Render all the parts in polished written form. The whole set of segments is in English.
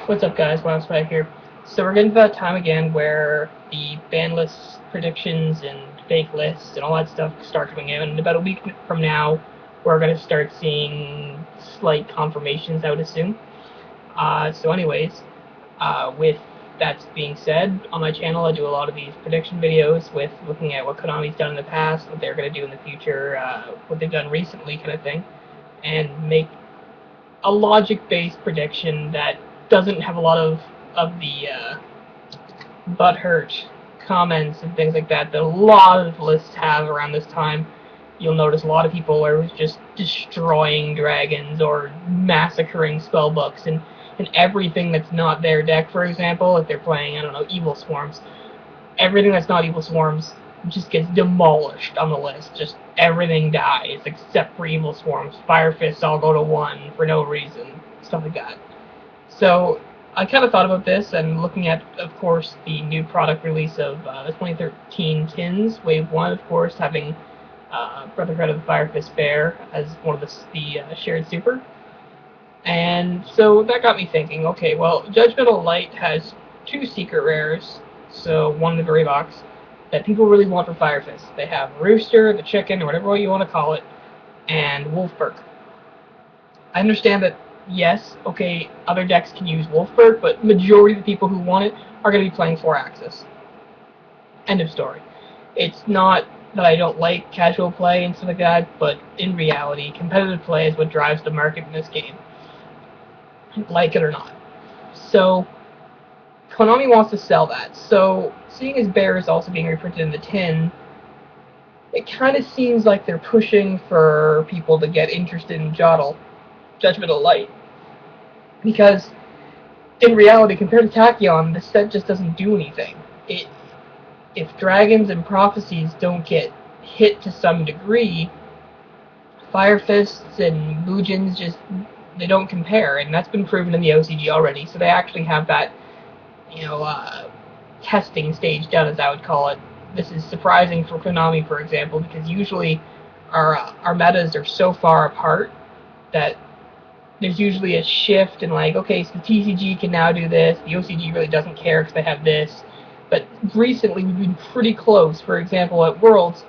What's up, guys? Lance back here. So we're getting to that time again where the ban lists, predictions, and fake lists and all that stuff start coming out. And about a week from now, we're going to start seeing slight confirmations, I would assume. With that being said, on my channel I do a lot of these prediction videos with looking at what Konami's done in the past, what they're going to do in the future, what they've done recently, kind of thing, and make a logic-based prediction that doesn't have a lot of the butthurt comments and things like that a lot of lists have around this time. You'll notice a lot of people are just destroying dragons or massacring spellbooks and everything that's not their deck, for example, if they're playing, I don't know, Evil Swarms. Everything that's not Evil Swarms just gets demolished on the list. Just everything dies except for Evil Swarms. Fire Fists all go to 1 for no reason. Stuff like that. So I kind of thought about this and looking at, of course, the new product release of the 2013 Tins, Wave 1, of course, having Brotherhood of the Fire Fist Bear as one of the shared super. And so that got me thinking, okay, well, Judgmental Light has 2 secret rares, so one in the very box, that people really want for Fire Fist. They have Rooster, the Chicken, or whatever you want to call it, and Wolfberg. I understand that, yes, okay, other decks can use Wolfberg, but majority of the people who want it are going to be playing 4-Axis. End of story. It's not that I don't like casual play and stuff like that, but in reality, competitive play is what drives the market in this game. Like it or not. So, Konami wants to sell that. So, seeing as Bear is also being reprinted in the tin, it kind of seems like they're pushing for people to get interested in Judgmental Light. Because, in reality, compared to Tachyon, the set just doesn't do anything. If Dragons and Prophecies don't get hit to some degree, Fire Fists and Bujins just, they don't compare, and that's been proven in the OCG already, so they actually have that, testing stage done, as I would call it. This is surprising for Konami, for example, because usually our metas are so far apart that there's usually a shift in, like, okay, so the TCG can now do this, the OCG really doesn't care because they have this, but recently we've been pretty close. For example, at Worlds,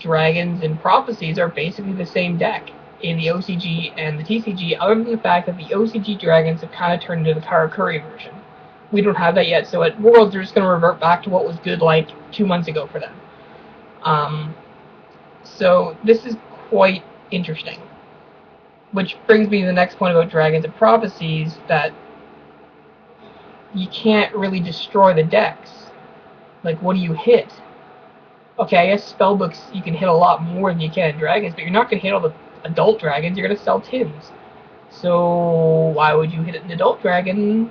Dragons and Prophecies are basically the same deck in the OCG and the TCG, other than the fact that the OCG Dragons have kind of turned into the Karakuri version. We don't have that yet, so at Worlds they're just going to revert back to what was good like 2 months ago for them. So this is quite interesting. Which brings me to the next point about Dragons and Prophecies, that you can't really destroy the decks. Like, what do you hit? Okay, I guess spellbooks you can hit a lot more than you can in Dragons, but you're not going to hit all the adult Dragons, you're going to sell tins. So why would you hit an adult Dragon?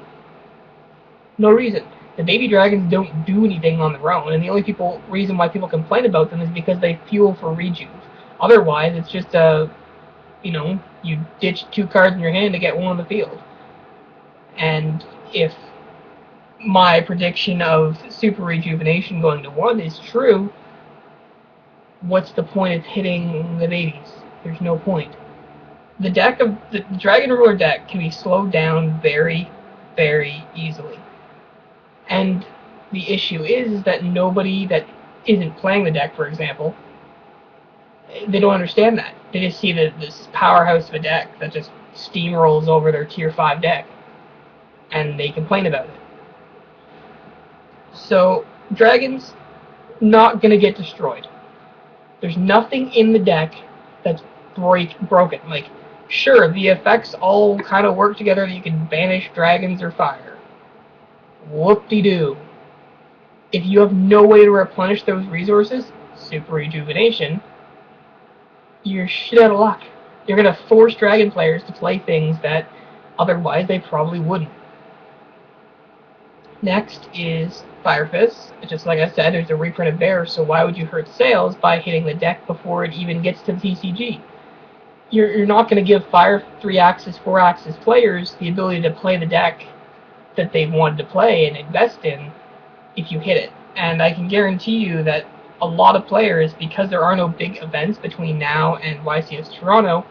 No reason. The baby Dragons don't do anything on their own, and the only reason why people complain about them is because they fuel for rejuve. Otherwise, it's just you ditch 2 cards in your hand to get 1 on the field. And if my prediction of Super Rejuvenation going to 1 is true, what's the point of hitting the babies? There's no point. The Dragon Ruler deck can be slowed down very, very easily. And the issue is that nobody that isn't playing the deck, for example, they don't understand that. They just see this powerhouse of a deck that just steamrolls over their tier 5 deck, and they complain about it. So, Dragons, not going to get destroyed. There's nothing in the deck that's broken. Like, sure, the effects all kind of work together that you can banish dragons or fire. Whoop-de-doo. If you have no way to replenish those resources, Super Rejuvenation, you're shit out of luck. You're going to force Dragon players to play things that otherwise they probably wouldn't. Next is Fire Fists. Just like I said, there's a reprint of Bear, so why would you hurt sales by hitting the deck before it even gets to the TCG? You're not going to give Fire 3-axis, 4-axis players the ability to play the deck that they've wanted to play and invest in if you hit it. And I can guarantee you that a lot of players, because there are no big events between now and YCS Toronto,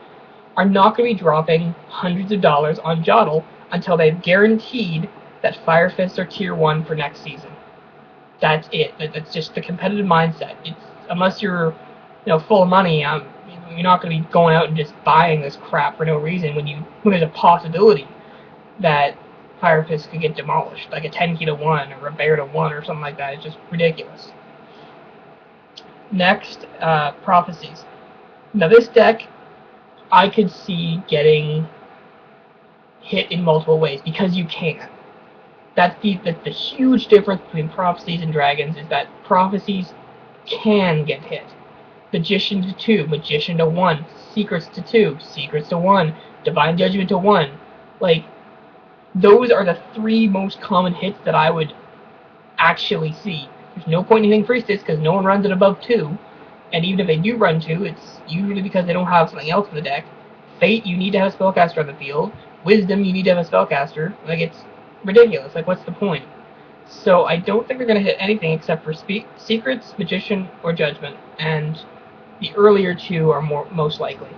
are not going to be dropping hundreds of dollars on Jottle until they've guaranteed that Fire Fists are tier 1 for next season. That's it. That's just the competitive mindset. It's unless you're, full of money, you're not going to be going out and just buying this crap for no reason when there's a possibility that Fire Fist could get demolished, like a Tenki to 1 or a Bear to 1 or something like that. It's just ridiculous. Next, Prophecies. Now this deck, I could see getting hit in multiple ways because you can. That's the huge difference between Prophecies and Dragons, is that Prophecies can get hit. Magician to 2, Magician to 1, Secrets to 2, Secrets to 1, Divine Judgment to 1. Like, those are the 3 most common hits that I would actually see. There's no point in hitting Priestess because no one runs it above 2, and even if they do run 2, it's usually because they don't have something else in the deck. Fate, you need to have a spellcaster on the field. Wisdom, you need to have a spellcaster. Like, it's ridiculous. Like, what's the point? So I don't think they're going to hit anything except for Secrets, Magician, or Judgment, and the earlier 2 are most likely.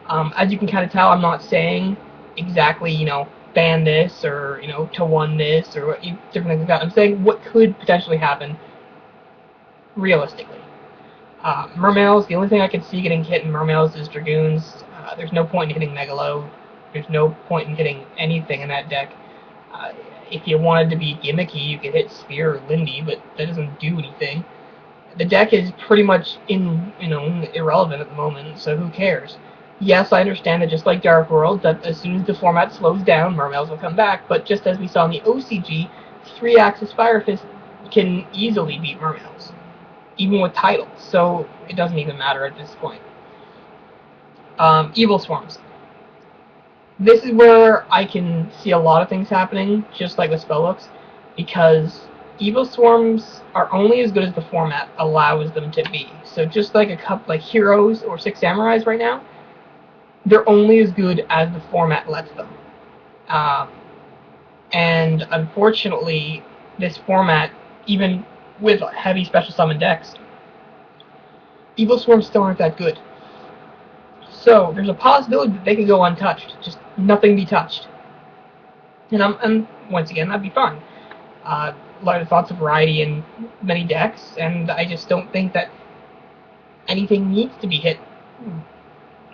As you can kind of tell, I'm not saying exactly, ban this or, to 1 this or different things like that. I'm saying what could potentially happen realistically. Mermails, the only thing I can see getting hit in Mermails is Dragoons. There's no point in hitting Megalo. There's no point in hitting anything in that deck. If you wanted to be gimmicky, you could hit Spear or Lindy, but that doesn't do anything. The deck is pretty much irrelevant at the moment, so who cares? Yes, I understand that just like Dark World, that as soon as the format slows down, Mermails will come back, but just as we saw in the OCG, 3-axis Fire Fist can easily beat Mermails, even with titles, so it doesn't even matter at this point. Evil Swarms. This is where I can see a lot of things happening, just like with Spellbooks, because Evil Swarms are only as good as the format allows them to be. So just like a couple like Heroes or Six Samurais right now, they're only as good as the format lets them. And unfortunately, this format, even with heavy special summon decks, Evil Swarms still aren't that good. So there's a possibility that they could go untouched, just nothing be touched. And once again, that'd be fine. Lots of variety in many decks, and I just don't think that anything needs to be hit,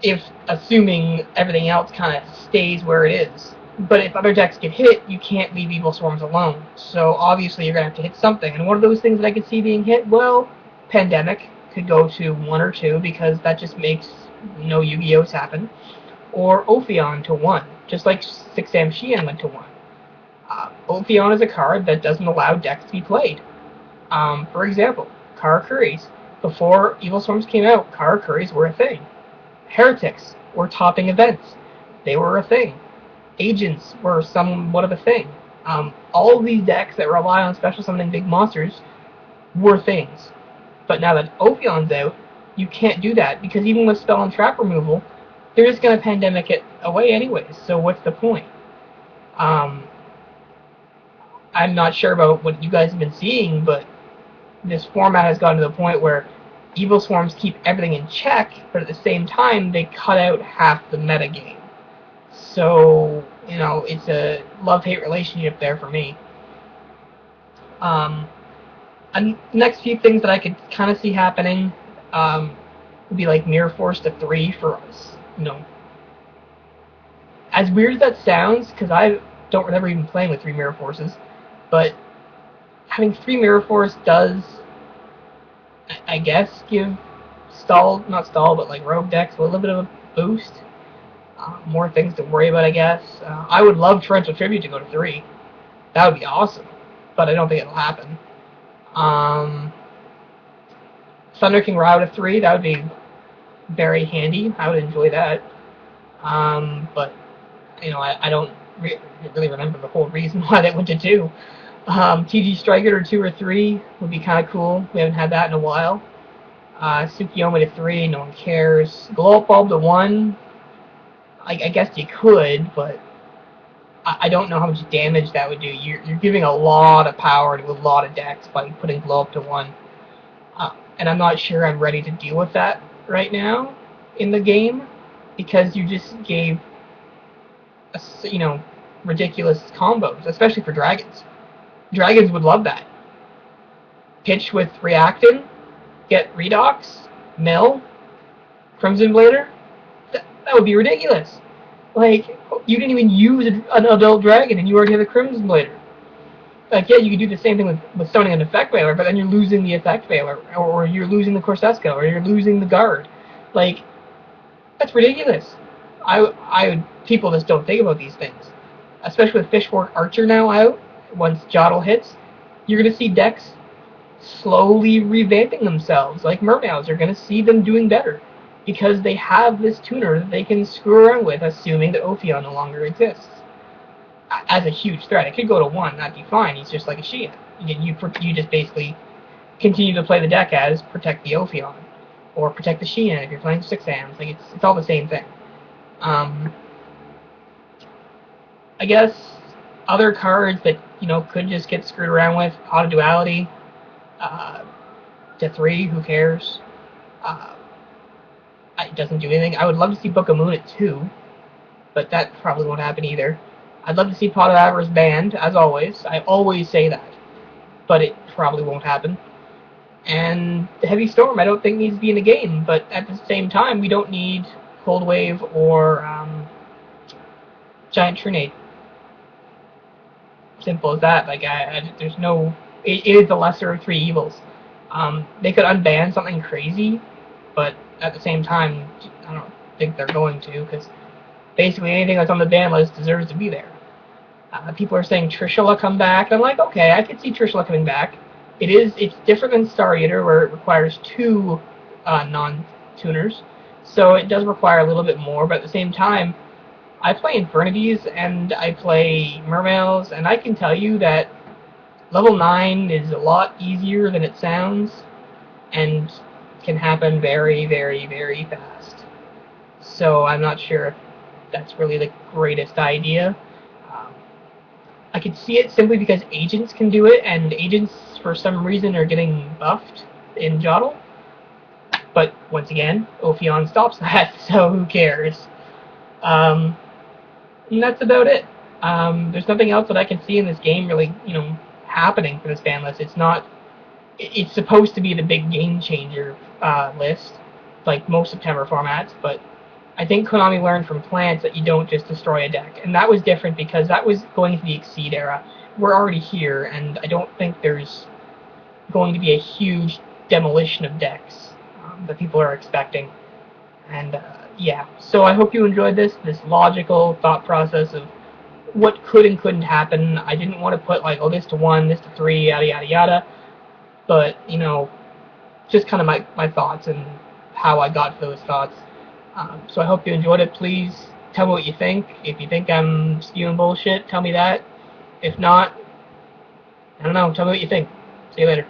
if assuming everything else kind of stays where it is. But if other decks get hit, you can't leave Evil Swarms alone. So obviously you're going to have to hit something. And one of those things that I could see being hit, well, Pandemic could go to 1 or 2, because that just makes no Yu-Gi-Ohs happen. Or Ophion to 1, just like Six Sam Xian went to 1. Ophion is a card that doesn't allow decks to be played. For example, Karakuris. Before Evil Swarms came out, Karakuris were a thing. Heretics were topping events. They were a thing. Agents were somewhat of a thing. All of these decks that rely on special summoning big monsters were things. But now that Ophion's out, you can't do that, because even with spell and trap removal, they're just going to Pandemic it away anyways, so what's the point? I'm not sure about what you guys have been seeing, but this format has gotten to the point where Evil Swarms keep everything in check, but at the same time, they cut out half the metagame. So, it's a love-hate relationship there for me. And next few things that I could kind of see happening would be like Mirror Force to 3 for us. As weird as that sounds, because I don't remember even playing with 3 Mirror Forces, but having 3 Mirror Force does, I guess, give rogue decks a little bit of a boost. More things to worry about, I guess. I would love Torrential Tribute to go to 3. That would be awesome, but I don't think it'll happen. Thunder King Rao to 3, that would be very handy. I would enjoy that. But, I don't really remember the whole reason why they went to 2. TG Striker to 2 or 3 would be kind of cool. We haven't had that in a while. Tsukiyomi to 3, no one cares. Glow Up Bulb to 1, I guess you could, but I don't know how much damage that would do. You're giving a lot of power to a lot of decks by putting Glow Up to 1. And I'm not sure I'm ready to deal with that right now in the game. because you just gave ridiculous combos, especially for dragons. Dragons would love that. Pitch with Reactin, get Redox, Mill, Crimson Blader. That would be ridiculous. Like, you didn't even use an adult dragon and you already have a Crimson Blader. Like, yeah, you could do the same thing with summoning an Effect Veiler, but then you're losing the Effect Veiler, or you're losing the Corseska, or you're losing the Guard. Like, that's ridiculous. People just don't think about these things. Especially with Fishfork Archer now out, once Jottle hits, you're going to see decks slowly revamping themselves. Like Mermaids are going to see them doing better because they have this tuner that they can screw around with, assuming that Ophion no longer exists. As a huge threat, it could go to 1, that'd be fine. He's just like a Shia. You just basically continue to play the deck as protect the Ophion, or protect the Sheehan if you're playing 6 hands. Like it's all the same thing. I guess other cards that could just get screwed around with, Auto Duality, to 3, who cares? It doesn't do anything. I would love to see Book of Moon at 2, but that probably won't happen either. I'd love to see Pot of Avarice banned, as always. I always say that, but it probably won't happen. And the Heavy Storm I don't think needs to be in the game, but at the same time, we don't need Cold Wave or Giant Trinade. Simple as that. Like, there's no... It is the lesser of 3 evils. They could unban something crazy, but at the same time, I don't think they're going to, because basically anything that's on the ban list deserves to be there. People are saying Trishula come back, and I'm like, okay, I could see Trishula coming back. It's different than Star Eater, where it requires 2 non-tuners, so it does require a little bit more, but at the same time, I play Infernities, and I play Mermails, and I can tell you that level 9 is a lot easier than it sounds, and can happen very, very, very fast. So I'm not sure if that's really the greatest idea. I could see it simply because agents can do it, and agents, for some reason, are getting buffed in Jottle. But, once again, Ophion stops that, so who cares? And that's about it. There's nothing else that I can see in this game really, happening for this ban list. It's supposed to be the big game changer list, like most September formats, but I think Konami learned from Plants that you don't just destroy a deck, and that was different because that was going to the Exceed era. We're already here, and I don't think there's going to be a huge demolition of decks that people are expecting. And yeah, so I hope you enjoyed this logical thought process of what could and couldn't happen. I didn't want to put like, oh, this to 1, this to 3, yada yada yada, but just kind of my thoughts and how I got to those thoughts. So I hope you enjoyed it. Please tell me what you think. If you think I'm spewing bullshit, tell me that. If not, I don't know, tell me what you think. See you later.